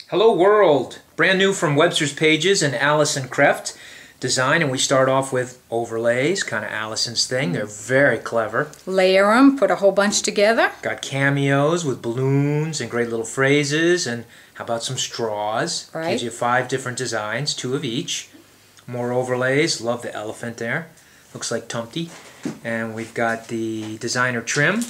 Hello World! Brand new from Webster's Pages and Allison Kreft design, and we start off with overlays, kind of Allison's thing. They're very clever. Layer them, put a whole bunch together. Got cameos with balloons and great little phrases, and how about some straws? Right. Gives you 5 different designs, 2 of each. More overlays, love the elephant there. Looks like Tumpty. And we've got the designer trim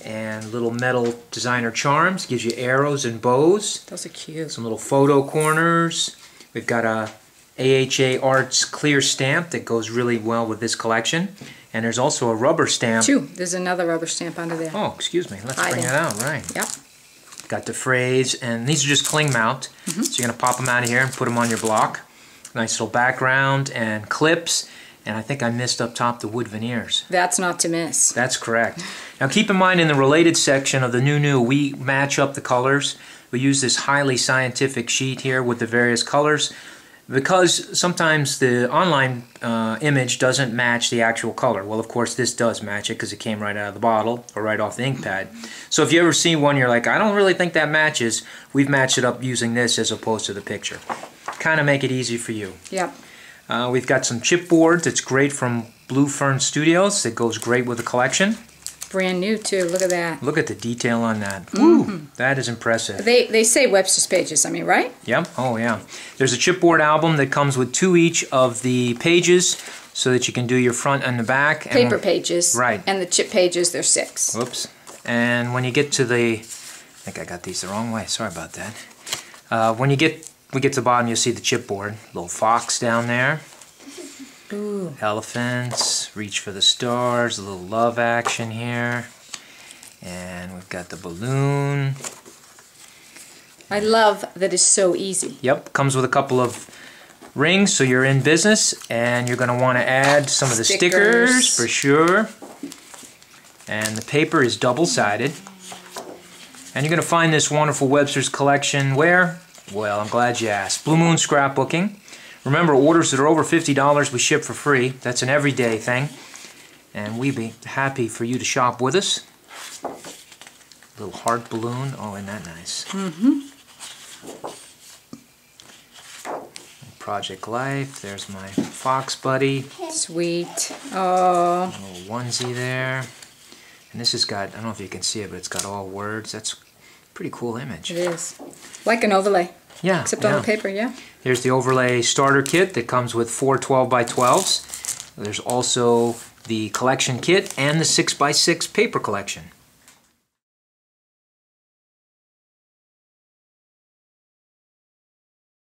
and little metal designer charms. Gives you arrows and bows. Those are cute. Some little photo corners. We've got a AHA Arts clear stamp that goes really well with this collection. And there's also a rubber stamp. 2. There's another rubber stamp under there. Oh, excuse me. Let's Hiding. bring it out. Right. Yep. Got the phrase, and these are just cling mount. So you're going to pop them out of here and put them on your block. Nice little background and clips. And I think I missed up top the wood veneers. That's not to miss. That's correct. Now keep in mind, in the related section of the new, we match up the colors. We use this highly scientific sheet here with the various colors, because sometimes the online image doesn't match the actual color. Well, of course this does match it because it came right out of the bottle or right off the ink pad. So if you ever see one you're like, I don't really think that matches, we've matched it up using this as opposed to the picture. Kind of make it easy for you. Yep. We've got some chipboard that's great from Blue Fern Studios that goes great with the collection. Brand new too. Look at that. Look at the detail on that. Woo! That is impressive. They say Webster's Pages, I mean, right? Yep. Oh yeah. There's a chipboard album that comes with 2 each of the pages so that you can do your front and the back. Paper pages. Right. And the chip pages, they're 6. Whoops. And when you get to the... I think I got these the wrong way. Sorry about that. When we get to the bottom, you'll see the chipboard. Little fox down there. Ooh. Elephants, reach for the stars, a little love action here. And we've got the balloon. I love that it's so easy. Yep, comes with a couple of rings, so you're in business. And you're going to want to add some of the stickers for sure. And the paper is double-sided. And you're going to find this wonderful Webster's collection where? Well, I'm glad you asked. Blue Moon Scrapbooking. Remember, orders that are over $50 we ship for free. That's an everyday thing. And we'd be happy for you to shop with us. Little heart balloon. Oh, isn't that nice? Project Life. There's my fox buddy. Sweet. Oh. A little onesie there. And this has got, I don't know if you can see it, but it's got all words. That's a pretty cool image. It is. Like an overlay. Yeah. Except on the paper, yeah. Here's the overlay starter kit that comes with 4 12x12s. There's also the collection kit and the 6x6 paper collection.